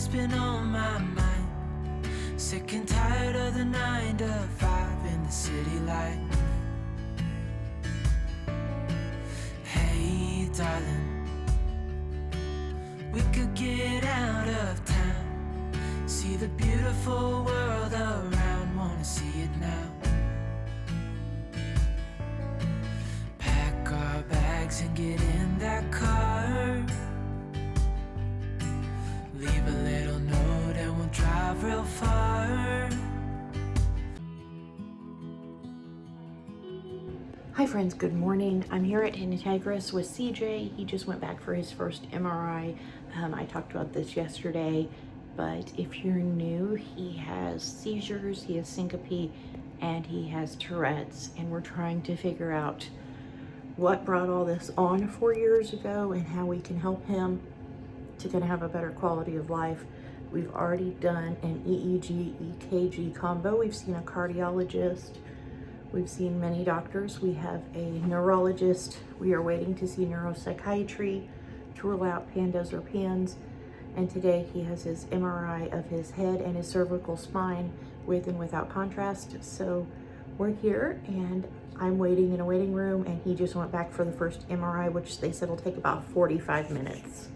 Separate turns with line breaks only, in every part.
what's been on my mind. Sick and tired of the 9 to 5 in the city light. Hey, darling, we could get out of town, see the beautiful world around, wanna see it now. Pack our bags and get in that car, leave a little note and we'll drive real far.
Hi friends, good morning. I'm here at Integris with CJ. He just went back for his first MRI. I talked about this yesterday, but if you're new, he has seizures, he has syncope, and he has Tourette's, and we're trying to figure out what brought all this on 4 years ago and how we can help him to kind of have a better quality of life. We've already done an EEG, EKG combo. We've seen a cardiologist. We've seen many doctors. We have a neurologist. We are waiting to see neuropsychiatry to rule out pandas or pans. And today he has his MRI of his head and his cervical spine with and without contrast. So we're here and I'm waiting in a waiting room, and he just went back for the first MRI, which they said will take about 45 minutes.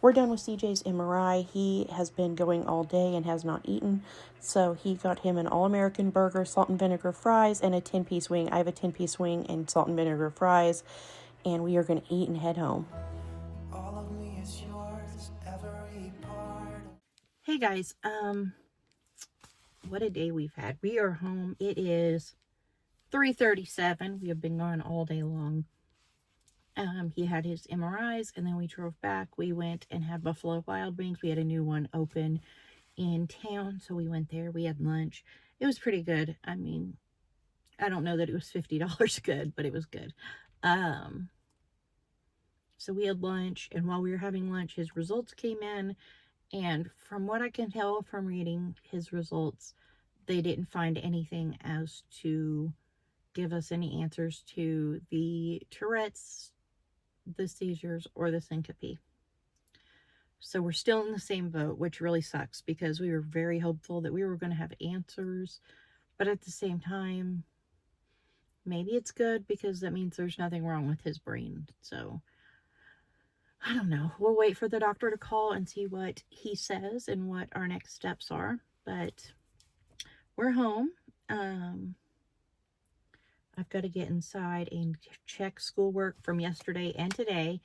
We're done with CJ's MRI. He has been going all day and has not eaten. So he got him an all-American burger, salt and vinegar fries, and a 10-piece wing. I have a 10-piece wing and salt and vinegar fries. And we are going to eat and head home.
All of me is yours, every part.
Hey guys, what a day we've had. We are home. It is 3:37. We have been gone all day long. He had his MRIs, and then we drove back. We went and had Buffalo Wild Wings. We had a new one open in town, so we went there. We had lunch. It was pretty good. I mean, I don't know that it was $50 good, but it was good. So we had lunch, and while we were having lunch, his results came in, and from what I can tell from reading his results, they didn't find anything as to give us any answers to the Tourette's, the seizures, or the syncope. So we're still in the same boat, which really sucks because we were very hopeful that we were going to have answers, but at the same time, maybe it's good because that means there's nothing wrong with his brain. So I don't know. We'll wait for the doctor to call and see what he says and what our next steps are, but we're home. I've got to get inside and check schoolwork from yesterday and today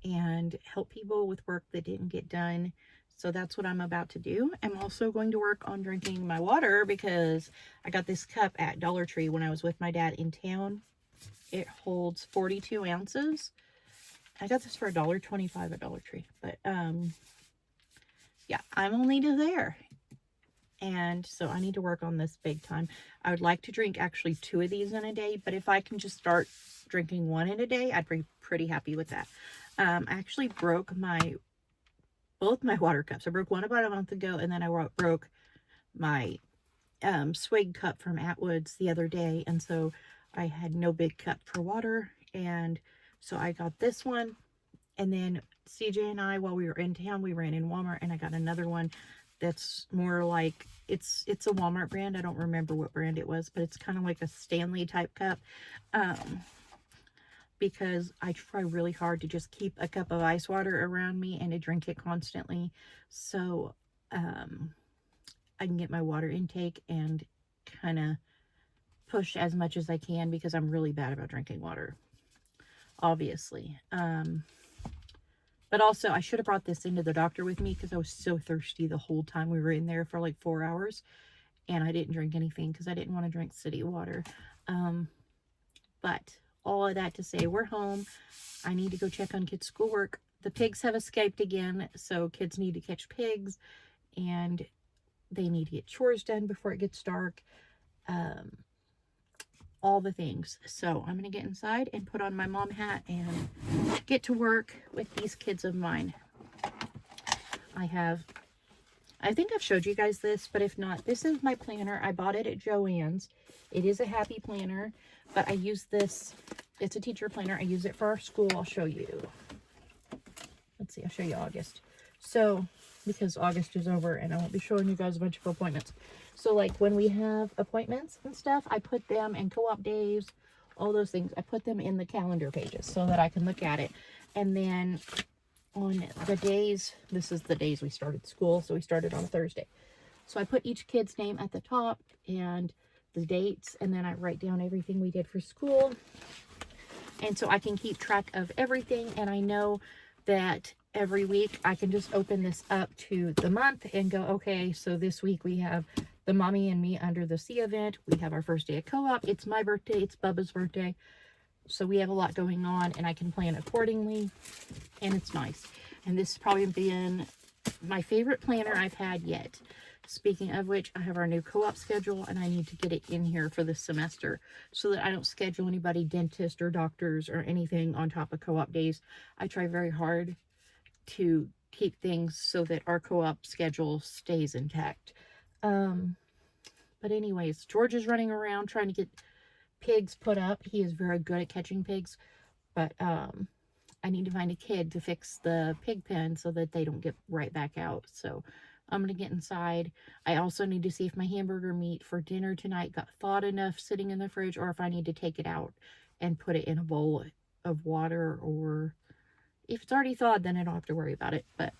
and help people with work that didn't get done. So that's what I'm about to do. I'm also going to work on drinking my water because I got this cup at Dollar Tree when I was with my dad in town. It holds 42 ounces. I got this for $1.25 at Dollar Tree. But, yeah, I'm only there. And so I need to work on this big time. I would like to drink actually 2 of these in a day, but if I can just start drinking 1 in a day, I'd be pretty happy with that. I actually broke both my water cups. I broke one about a month ago, and then I broke my swig cup from Atwood's the other day, and so I had no big cup for water, and so I got this one. And then CJ and I, while we were in town, we ran in Walmart, and I got another one that's more like, it's a Walmart brand. I don't remember what brand it was, but it's kind of like a Stanley type cup. Because I try really hard to just keep a cup of ice water around me and to drink it constantly. So, I can get my water intake and kind of push as much as I can because I'm really bad about drinking water, obviously. But also, I should have brought this into the doctor with me because I was so thirsty the whole time we were in there for like 4 hours. And I didn't drink anything because I didn't want to drink city water. But all of that to say, we're home. I need to go check on kids' schoolwork. The pigs have escaped again, so kids need to catch pigs. And they need to get chores done before it gets dark. All the things. So I'm going to get inside and put on my mom hat and get to work with these kids of mine. I think I've showed you guys this, but if not, this is my planner. I bought it at Joann's. It is a happy planner, but I use this. It's a teacher planner. I use it for our school. I'll show you. Let's see. I'll show you August. So, because August is over and I won't be showing you guys a bunch of appointments. So, like, when we have appointments and stuff, I put them in co-op days, all those things. I put them in the calendar pages so that I can look at it. And then on the days, this is the days we started school, so we started on a Thursday. So I put each kid's name at the top and the dates, and then I write down everything we did for school. And so I can keep track of everything, and I know that every week I can just open this up to the month and go, okay, so this week we have the Mommy and Me Under the Sea event. We have our first day of co-op. It's my birthday. It's Bubba's birthday. So we have a lot going on, and I can plan accordingly, and it's nice. And this has probably been my favorite planner I've had yet. Speaking of which, I have our new co-op schedule, and I need to get it in here for this semester so that I don't schedule anybody, dentist or doctors or anything on top of co-op days. I try very hard to keep things so that our co-op schedule stays intact. But anyways, George is running around trying to get pigs put up. He is very good at catching pigs, but I need to find a kid to fix the pig pen so that they don't get right back out. So I'm going to get inside. I also need to see if my hamburger meat for dinner tonight got thawed enough sitting in the fridge, or if I need to take it out and put it in a bowl of water, or if it's already thawed, then I don't have to worry about it. But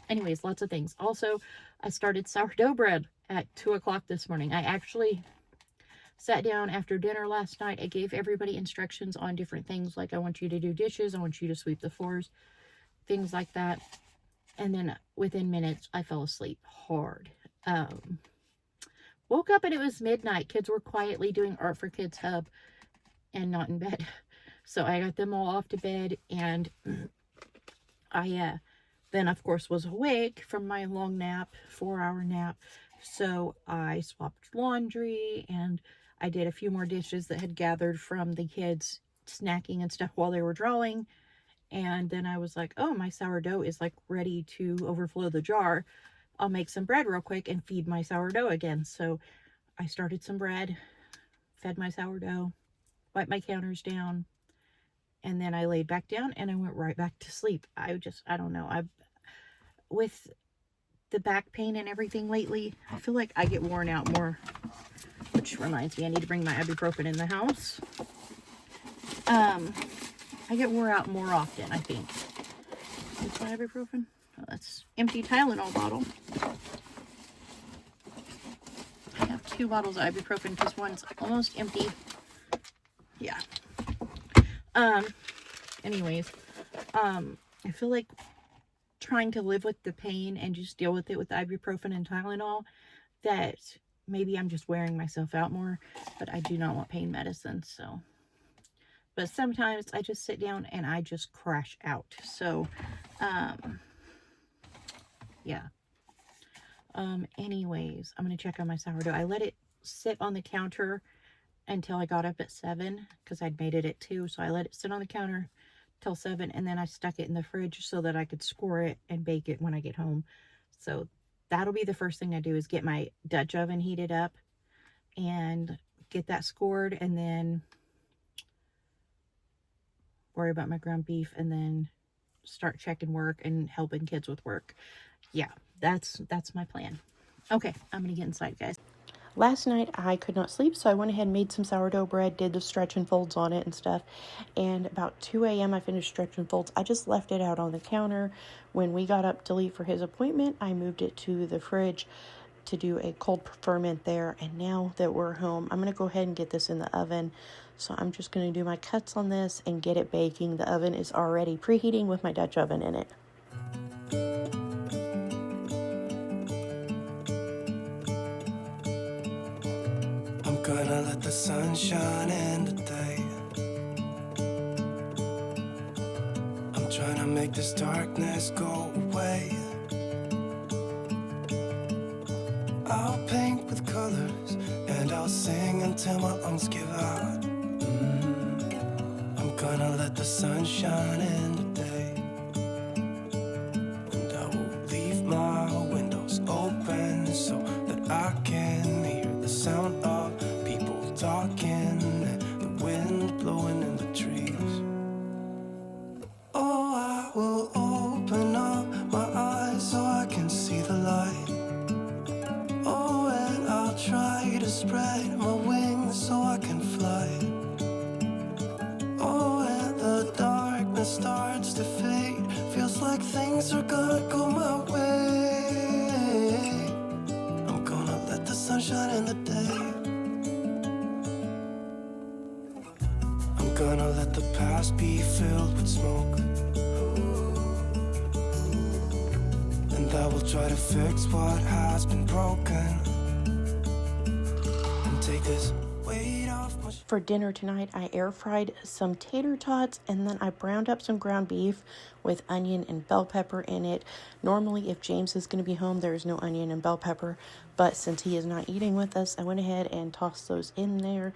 anyways, lots of things. Also, I started sourdough bread at 2 o'clock this morning. I actually sat down after dinner last night. I gave everybody instructions on different things, like I want you to do dishes, I want you to sweep the floors, things like that. And then within minutes, I fell asleep hard. Woke up and it was midnight. Kids were quietly doing Art for Kids Hub and not in bed. So I got them all off to bed, and I then, of course, was awake from my long nap, 4-hour nap. So I swapped laundry, and I did a few more dishes that had gathered from the kids snacking and stuff while they were drawing. And then I was like, oh, my sourdough is like ready to overflow the jar. I'll make some bread real quick and feed my sourdough again. So I started some bread, fed my sourdough, wiped my counters down, and then I laid back down and I went right back to sleep. I don't know. With the back pain and everything lately, I feel like I get worn out more, which reminds me I need to bring my ibuprofen in the house. I get wore out more often, I think. What's my ibuprofen? Oh, that's empty Tylenol bottle. I have 2 bottles of ibuprofen because one's almost empty. Yeah. Anyways, I feel like trying to live with the pain and just deal with it with ibuprofen and Tylenol, that maybe I'm just wearing myself out more, but I do not want pain medicine, so. But sometimes I just sit down and I just crash out. So, yeah. Anyways, I'm going to check on my sourdough. I let it sit on the counter until I got up at 7, because I'd made it at 2. So I let it sit on the counter till 7, and then I stuck it in the fridge so that I could score it and bake it when I get home. So that'll be the first thing I do, is get my Dutch oven heated up and get that scored, and then worry about my ground beef, and then start checking work and helping kids with work. Yeah, that's my plan. Okay, I'm gonna get inside, guys. Last night I could not sleep, so I went ahead and made some sourdough bread, did the stretch and folds on it and stuff, and about 2 a.m. I finished stretch and folds. I just left it out on the counter. When we got up to leave for his appointment, I moved it to the fridge to do a cold ferment there, and now that we're home, I'm going to go ahead and get this in the oven. So I'm just going to do my cuts on this and get it baking. The oven is already preheating with my Dutch oven in it.
I'm gonna let the sun shine in today. I'm trying to make this darkness go away. I'll paint with colors and I'll sing until my lungs give out. I'm gonna let the sun shine in today, and I will leave my windows open so that I can hear the sound of people talking, the wind blowing in the trees. Oh, I will open up my eyes starts to fade. Feels like things are gonna go my way. I'm gonna let the sun shine in the day. I'm gonna let the past be filled with smoke, and I will try to fix what has been broken and take this weight off my
For dinner tonight, I air fried some tater tots, and then I browned up some ground beef with onion and bell pepper in it. Normally, if James is going to be home, there is no onion and bell pepper, but since he is not eating with us, I went ahead and tossed those in there.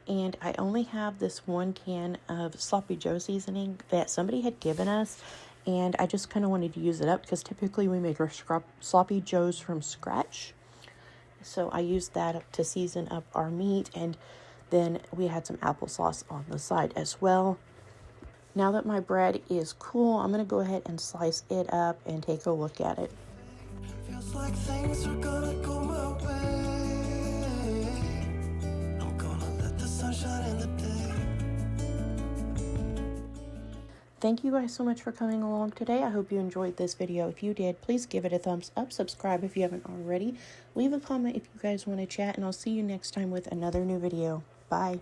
And I only have this one can of Sloppy Joe seasoning that somebody had given us, and I just kind of wanted to use it up because typically we make our Sloppy Joes from scratch. So I used that to season up our meat, and then we had some applesauce on the side as well. Now that my bread is cool, I'm going to go ahead and slice it up and take a look at it.
Feels like things are gonna go my way. I'm gonna let the sun shine in the day.
Thank you guys so much for coming along today. I hope you enjoyed this video. If you did, please give it a thumbs up, subscribe if you haven't already, leave a comment if you guys want to chat, and I'll see you next time with another new video. Bye.